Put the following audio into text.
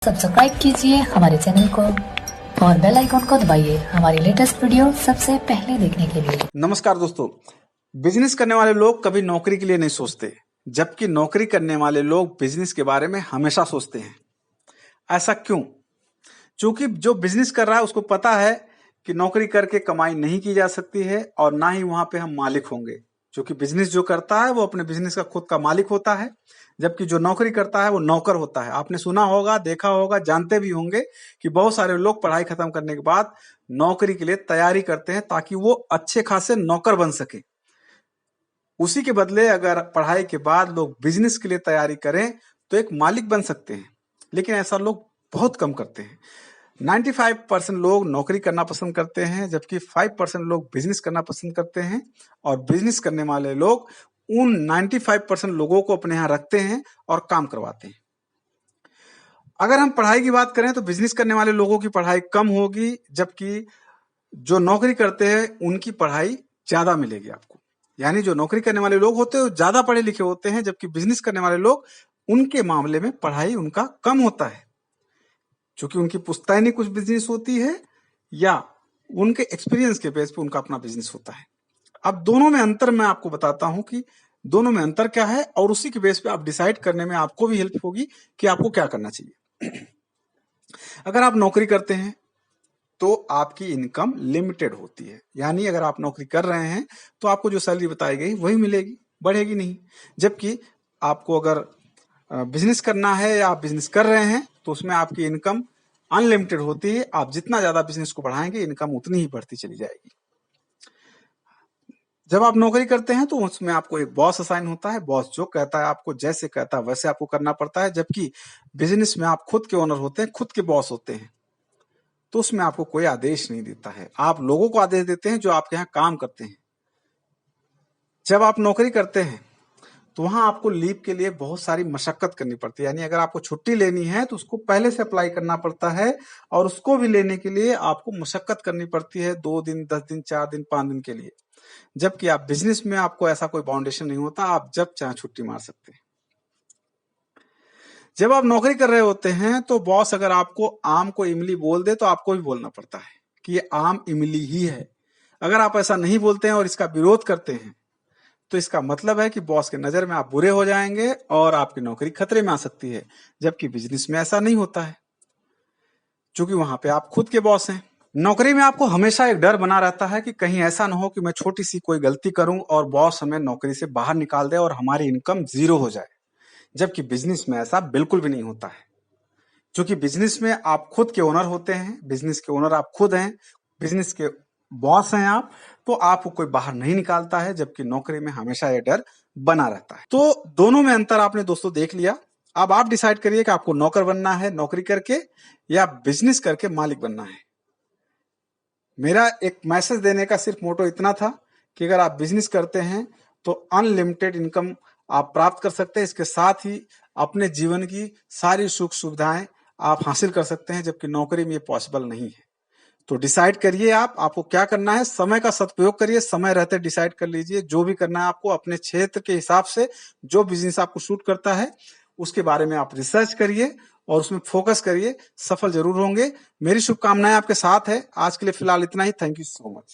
Subscribe कीजिए हमारे channel को और बेल आइकन को दबाइए हमारी लेटेस्ट वीडियो सबसे पहले देखने के लिए। नमस्कार दोस्तों, बिजनेस करने वाले लोग कभी नौकरी के लिए नहीं सोचते, जबकि नौकरी करने वाले लोग बिजनेस के बारे में हमेशा सोचते हैं। ऐसा क्यों? क्योंकि जो बिजनेस कर रहा है उसको पता है कि नौकरी करके कमाई नहीं की जा सकती है और ना ही वहां पे हम मालिक होंगे। क्योंकि बिजनेस जो करता है वो अपने बिजनेस का खुद का मालिक होता है, जबकि जो नौकरी करता है वो नौकर होता है। आपने सुना होगा, देखा होगा, जानते भी होंगे कि बहुत सारे लोग पढ़ाई खत्म करने के बाद नौकरी के लिए तैयारी करते हैं ताकि वो अच्छे खासे नौकर बन सके। उसी के बदले अगर पढ़ाई के बाद लोग बिजनेस के लिए तैयारी करें तो एक मालिक बन सकते हैं, लेकिन ऐसा लोग बहुत कम करते हैं। 95% लोग नौकरी करना पसंद करते हैं, जबकि 5% लोग बिजनेस करना पसंद करते हैं। और बिजनेस करने वाले लोग उन 95% लोगों को अपने यहाँ रखते हैं और काम करवाते हैं। अगर हम पढ़ाई की बात करें तो बिजनेस करने वाले लोगों की पढ़ाई कम होगी, जबकि जो नौकरी करते हैं उनकी पढ़ाई ज्यादा मिलेगी आपको। यानी जो नौकरी करने वाले लोग होते हैं वो ज्यादा पढ़े लिखे होते हैं, जबकि बिजनेस करने वाले लोग उनके मामले में पढ़ाई उनका कम होता है, क्योंकि उनकी पुश्तैनी कुछ बिजनेस होती है या उनके एक्सपीरियंस के बेस पे उनका अपना बिजनेस होता है। अब दोनों में अंतर मैं आपको बताता हूं कि दोनों में अंतर क्या है, और उसी के बेस पे आप डिसाइड करने में आपको भी हेल्प होगी कि आपको क्या करना चाहिए। अगर आप नौकरी करते हैं तो आपकी इनकम लिमिटेड होती है, यानी अगर आप नौकरी कर रहे हैं तो आपको जो सैलरी बताई गई वही मिलेगी, बढ़ेगी नहीं। जबकि आपको अगर बिजनेस करना है या आप बिजनेस कर रहे हैं तो उसमें आपकी इनकम अनलिमिटेड होती है। आप जितना ज्यादा बिजनेस को बढ़ाएंगे इनकम उतनी ही बढ़ती चली जाएगी। जब आप नौकरी करते हैं तो उसमें आपको एक बॉस असाइन होता है, बॉस जो कहता है आपको, जैसे कहता है वैसे आपको करना पड़ता है। जबकि बिजनेस में आप खुद के ओनर होते हैं, खुद के बॉस होते हैं, तो उसमें आपको कोई आदेश नहीं देता है, आप लोगों को आदेश देते हैं जो आपके यहाँ काम करते हैं। जब आप नौकरी करते हैं तो वहां आपको लीव के लिए बहुत सारी मशक्कत करनी पड़ती है। यानी अगर आपको छुट्टी लेनी है तो उसको पहले से अप्लाई करना पड़ता है, और उसको भी लेने के लिए आपको मशक्कत करनी पड़ती है 2 दिन, 10 दिन, 4 दिन, 5 दिन के लिए। जबकि आप बिजनेस में आपको ऐसा कोई बाउंडेशन नहीं होता, आप जब चाहे छुट्टी मार सकते हैं। जब आप नौकरी कर रहे होते हैं तो बॉस अगर आपको आम को इमली बोल दे तो आपको भी बोलना पड़ता है कि ये आम इमली ही है। अगर आप ऐसा नहीं बोलते हैं और इसका विरोध करते हैं तो इसका मतलब है कि बॉस के नजर में आप बुरे हो जाएंगे और आपकी नौकरी खतरे में आ सकती है। जबकि बिजनेस में ऐसा नहीं होता है, क्योंकि वहां पे आप खुद के बॉस हैं। नौकरी में आपको हमेशा एक डर बना रहता है कि कहीं ऐसा ना हो कि मैं छोटी सी कोई गलती करूं और बॉस हमें नौकरी से बाहर निकाल दे और हमारी इनकम जीरो हो जाए। जबकि बिजनेस में ऐसा बिल्कुल भी नहीं होता है, क्योंकि बिजनेस में आप खुद के ओनर होते हैं, बिजनेस के ओनर आप खुद हैं, बिजनेस के बॉस हैं आप, तो आपको कोई बाहर नहीं निकालता है। जबकि नौकरी में हमेशा यह डर बना रहता है। तो दोनों में अंतर आपने दोस्तों देख लिया। अब आप डिसाइड करिए कि आपको नौकर बनना है नौकरी करके या बिजनेस करके मालिक बनना है। मेरा एक मैसेज देने का सिर्फ मोटो इतना था कि अगर आप बिजनेस करते हैं तो अनलिमिटेड इनकम आप प्राप्त कर सकते हैं, इसके साथ ही अपने जीवन की सारी सुख सुविधाएं आप हासिल कर सकते हैं, जबकि नौकरी में ये पॉसिबल नहीं है। तो डिसाइड करिए आपको क्या करना है। समय का सदुपयोग करिए, समय रहते डिसाइड कर लीजिए जो भी करना है आपको अपने क्षेत्र के हिसाब से। जो बिजनेस आपको सूट करता है उसके बारे में आप रिसर्च करिए और उसमें फोकस करिए, सफल जरूर होंगे। मेरी शुभकामनाएं आपके साथ है। आज के लिए फिलहाल इतना ही। Thank you so much.